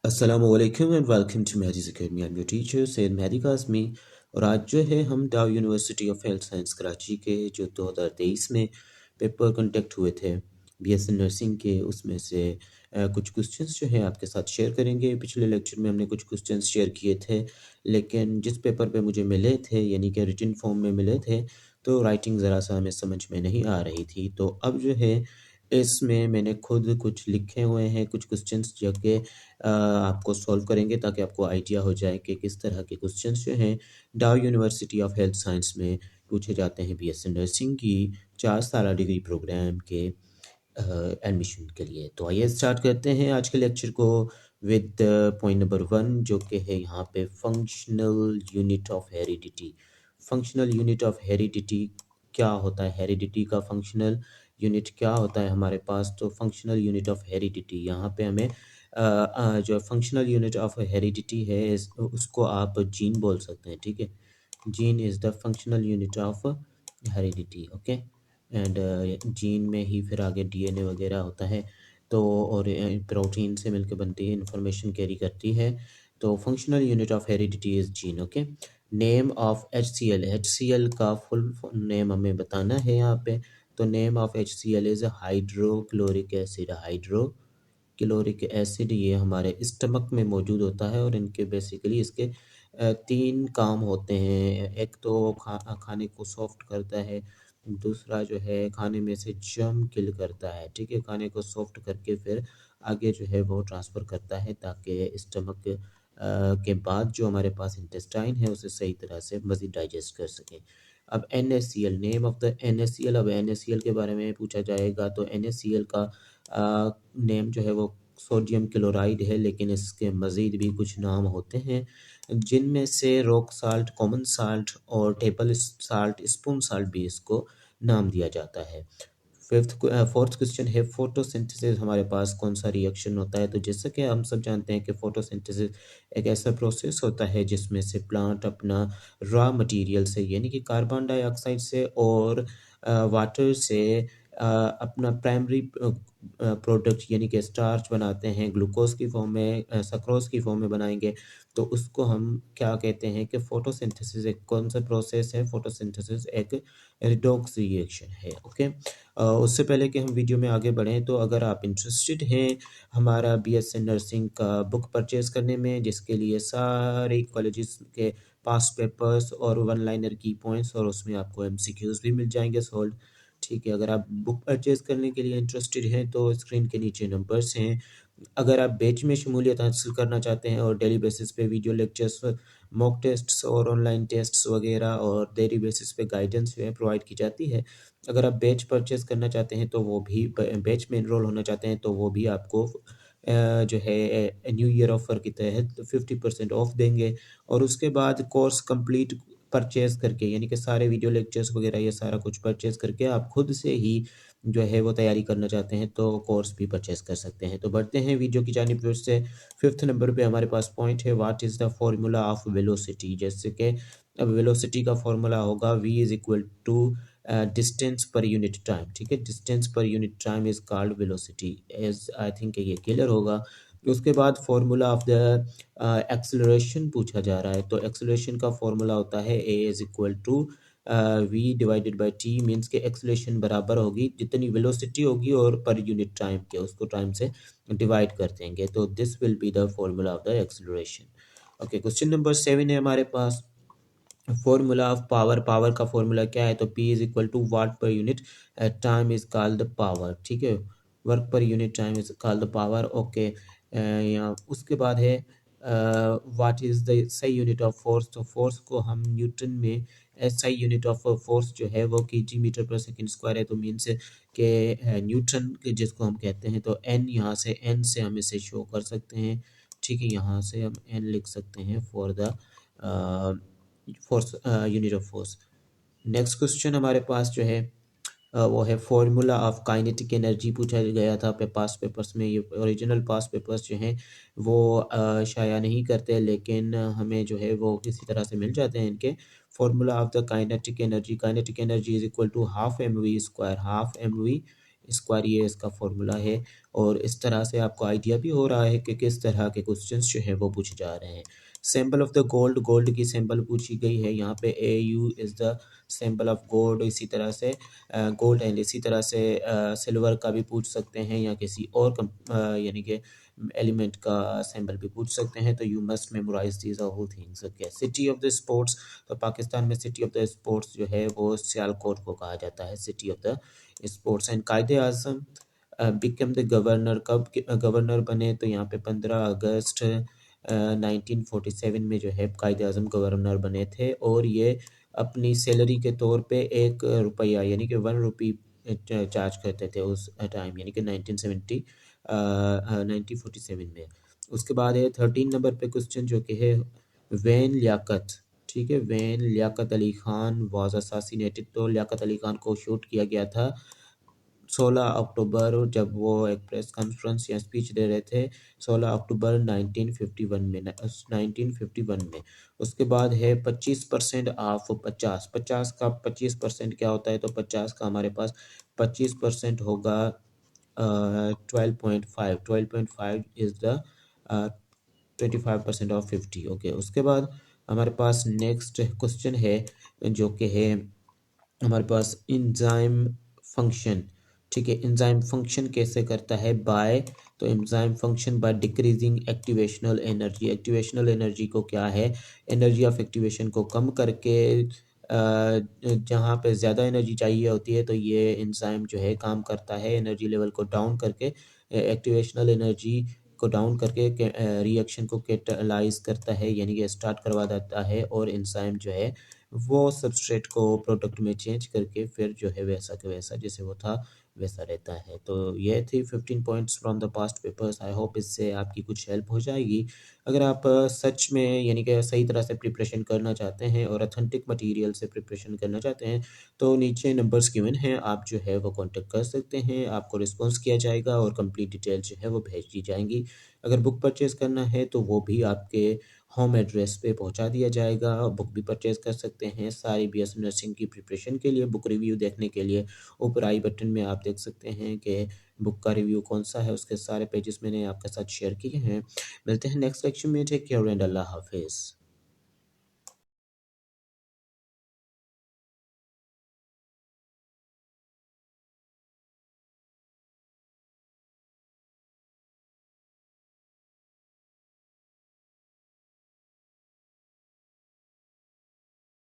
Assalamualaikum and welcome to Mehdi's Academy. I'm your teacher Syed Mehdi Qasmi. और आज जो है हम डाउ university of health science Karachi के जो 2023 में पेपर कंडक्ट हुए थे बीएससी नर्सिंग के, उसमें से कुछ क्वेश्चंस जो है आपके साथ शेयर करेंगे। पिछले लेक्चर में हमने कुछ क्वेश्चंस शेयर किए थे, लेकिन जिस पेपर पे मुझे मिले थे यानी कि रिटन फॉर्म में मिले थे तो राइटिंग ज़रा सा हमें समझ में नहीं आ रही थी। तो अब जो है इसमें मैंने खुद कुछ लिखे हुए हैं, कुछ क्वेश्चंस जो कि आपको सॉल्व करेंगे ताकि आपको आइडिया हो जाए कि किस तरह के क्वेश्चंस जो हैं डाउ यूनिवर्सिटी ऑफ हेल्थ साइंस में पूछे जाते हैं बीएससी नर्सिंग की 4 साल डिग्री प्रोग्राम के एडमिशन के लिए। तो आइए स्टार्ट करते हैं आज के लेक्चर को विद पॉइंट नंबर 1, जो कि है यहाँ पे functional unit of heredity. Functional unit of heredity क्या होता है? हेरिडिटी का फंक्शनल यूनिट क्या होता है हमारे पास? तो फंक्शनल यूनिट ऑफ हेरिडिटी यहाँ पे हमें जो फंक्शनल यूनिट ऑफ हेरिडिटी है उसको आप जीन बोल सकते हैं, ठीक है। Gene is the functional unit of heredity, okay. And gene में ही फिर आगे डीएनए वगैरह होता है, तो और प्रोटीन से मिलकर बनती है, इंफॉर्मेशन कैरी करती है। तो functional unit of heredity is gene, okay. Name of H C L का फुल नेम हमें बताना है यहाँ पे। तो name of H C L is hydrochloric acid. Chloric acid ये हमारे स्टमक में मौजूद होता है और इनके बेसिकली इसके 3 काम होते हैं। एक तो खाने को सॉफ्ट करता है, दूसरा जो है खाने में से जर्म किल करता है, ठीक है। खाने को सॉफ्ट करके फिर आगे जो है वो ट्रांसफ़र करता है ताकि स्टमक के बाद जो हमारे पास इंटेस्टाइन है उसे सही तरह से मज़ीद डाइजेस्ट कर सकें। अब NaCl, name of the NaCl। अब NaCl के बारे में पूछा जाएगा तो NaCl का नेम जो है वो सोडियम क्लोराइड है, लेकिन इसके मज़ीद भी कुछ नाम होते हैं जिनमें से रॉक साल्ट, कॉमन साल्ट और टेबल साल्ट, स्पून साल्ट भी इसको नाम दिया जाता है। फोर्थ क्वेश्चन है फोटोसिंथेसिस हमारे पास कौन सा रिएक्शन होता है? तो जैसा कि हम सब जानते हैं कि फोटोसिंथेसिस एक ऐसा प्रोसेस होता है जिसमें से प्लांट अपना रॉ मटेरियल से यानी कि कार्बन डाइऑक्साइड से और वाटर से अपना प्राइमरी प्रोडक्ट यानी कि स्टार्च बनाते हैं, ग्लूकोज की फॉर्म में, सक्रोज की फॉर्म में बनाएंगे। तो उसको हम क्या कहते हैं कि फोटोसिंथेसिस एक कौन सा प्रोसेस है? फोटोसिंथेसिस एक रिडॉक्स रिएक्शन है, ओके। उससे पहले कि हम वीडियो में आगे बढ़ें, तो अगर आप इंटरेस्टेड हैं हमारा बीएससी नर्सिंग का बुक परचेज करने में, जिसके लिए सारे कॉलेजेस के पास पेपर्स और वन लाइनर की पॉइंट्स और उसमें आपको एमसीक्यूज भी मिल जाएंगे सॉल्व, ठीक है। अगर आप बुक परचेज करने के लिए इंटरेस्टेड हैं तो स्क्रीन के नीचे नंबर्स हैं। अगर आप बैच में शमूलियत हासिल करना चाहते हैं और डेली बेसिस पे वीडियो लेक्चर्स, मॉक टेस्ट्स और ऑनलाइन टेस्ट्स वगैरह और डेली बेसिस पे गाइडेंस जो है प्रोवाइड की जाती है, अगर आप बैच परचेज़ करना चाहते हैं तो वो भी बैच में एनरोल होना चाहते हैं तो वो भी आपको जो है न्यू ईयर ऑफ़र के तहत 50% ऑफ देंगे। और उसके बाद कोर्स कंप्लीट परचेज़ करके यानी कि सारे वीडियो लेक्चर्स वगैरह ये सारा कुछ परचेज़ करके आप खुद से ही जो है वो तैयारी करना चाहते हैं तो कोर्स भी परचेज़ कर सकते हैं। तो बढ़ते हैं वीडियो की जानिब फिर से। 5th नंबर पे हमारे पास पॉइंट है, what is the formula of velocity. जैसे कि अब वेलोसिटी का फार्मूला होगा v is equal to distance per unit time, ठीक है। Distance per unit time is called velocity, as I think ये क्लियर होगा। उसके बाद फार्मूला ऑफ द एक्सेलरेशन पूछा जा रहा है, तो एक्सेलरेशन का फार्मूला होता है a is equal to v divided by t, means के एक्सेलरेशन बराबर होगी जितनी वेलोसिटी होगी और पर यूनिट टाइम के, उसको टाइम से डिवाइड कर देंगे। तो this will be the formula of the acceleration, okay. Question number 7 है हमारे पास, फॉर्मूला ऑफ पावर। पावर का फॉर्मूला क्या है? तो P is equal to watt per unit time is called the power, ठीक है। Work per unit time is called the power, okay. यहाँ उसके बाद है व्हाट इज द सही यूनिट ऑफ फोर्स। तो फोर्स को हम न्यूटन में सही यूनिट ऑफ फोर्स जो है वो केजी मीटर पर सेकंड स्क्वायर है, तो मीन्स के न्यूटन जिसको हम कहते हैं, तो एन यहाँ से एन से हम इसे शो कर सकते हैं, ठीक है। यहाँ से हम एन लिख सकते हैं for the force, unit of force. Next question हमारे पास जो है वो है फॉर्मूला ऑफ काइनेटिक एनर्जी पूछा गया था पे पास पेपर्स में। ये ओरिजिनल पास पेपर्स जो हैं वो शाया नहीं करते, लेकिन हमें जो है वो किसी तरह से मिल जाते हैं इनके। Formula of the kinetic energy, kinetic energy is equal to half M V square, half M V square ये इसका फॉर्मूला है। और इस तरह से आपको आइडिया भी हो रहा है कि किस तरह के क्वेश्चंस जो है वो पूछे जा रहे हैं। Symbol of the gold, gold की सिंबल पूछी गई है यहाँ पे, AU is the symbol of gold. इसी तरह से गोल्ड एंड इसी तरह से सिल्वर का भी पूछ सकते हैं, या किसी और यानी कि एलिमेंट का सिंबल भी पूछ सकते हैं। तो you must memorise these whole things. Okay, city of the sports, तो पाकिस्तान में सिटी ऑफ द स्पोर्ट्स जो है वो सियालकोट को कहा जाता है, city of the sports. And कायदे आज़म बिकम द गवर्नर, कब गवर्नर बने, तो यहाँ पे 15 अगस्त 1947 में जो है कायदे आज़म गवर्नर बने थे। और ये अपनी सैलरी के तौर पे 1 रुपया यानी कि 1 रुपी चार्ज करते थे उस टाइम, यानी कि 1947 में। उसके बाद है 13 नंबर पे क्वेश्चन जो कि है वैन लियाकत। ठीक है, when Liaquat Ali Khan was assassinated, तो लियाकत अली खान को शूट किया गया था 16 अक्टूबर, जब वो एक प्रेस कॉन्फ्रेंस या स्पीच दे रहे थे 16 अक्टूबर 1951 में, 1951 में। उसके बाद है 25% ऑफ 50, 50 का 25% क्या होता है, तो 50 का हमारे पास 25% होगा 12.5, 12.5 इज़ द 25% ऑफ 50। ओके, उसके बाद हमारे पास नेक्स्ट क्वेश्चन है जो कि है हमारे पास इंजाइम फंक्शन। ठीक है, इंजाइम फंक्शन कैसे करता है, बाय, तो enzyme function by decreasing activational energy. Activational energy को क्या है, एनर्जी ऑफ एक्टिवेशन को कम करके जहाँ पे ज़्यादा एनर्जी चाहिए होती है तो ये इंजाइम जो है काम करता है एनर्जी लेवल को डाउन करके, एक्टिवेशनल एनर्जी को डाउन करके रिएक्शन को कैटालाइज करता है, यानी कि स्टार्ट करवा देता है। और इंजाइम जो है वो सबस्ट्रेट को प्रोडक्ट में चेंज करके फिर जो है वैसा का वैसा जैसे वो था वैसा रहता है। तो ये थी 15 points from the past papers. I hope इससे आपकी कुछ हेल्प हो जाएगी। अगर आप सच में यानी कि सही तरह से प्रिपरेशन करना चाहते हैं और अथेंटिक मटेरियल से प्रिपरेशन करना चाहते हैं तो नीचे नंबर्स गिवन हैं, आप जो है वो कांटेक्ट कर सकते हैं, आपको रिस्पॉन्स किया जाएगा और कंप्लीट डिटेल जो है वो भेज दी जाएंगी। अगर बुक परचेज़ करना है तो वो भी आपके होम एड्रेस पे पहुंचा दिया जाएगा। बुक भी परचेज़ कर सकते हैं सारी BSc नर्सिंग की प्रिपरेशन के लिए। बुक रिव्यू देखने के लिए ऊपर आई बटन में आप देख सकते हैं कि बुक का रिव्यू कौन सा है, उसके सारे पेजेस मैंने आपके साथ शेयर किए हैं। मिलते हैं नेक्स्ट लेक्चर में। टेक केयर एंड अल्लाह हाफिज़।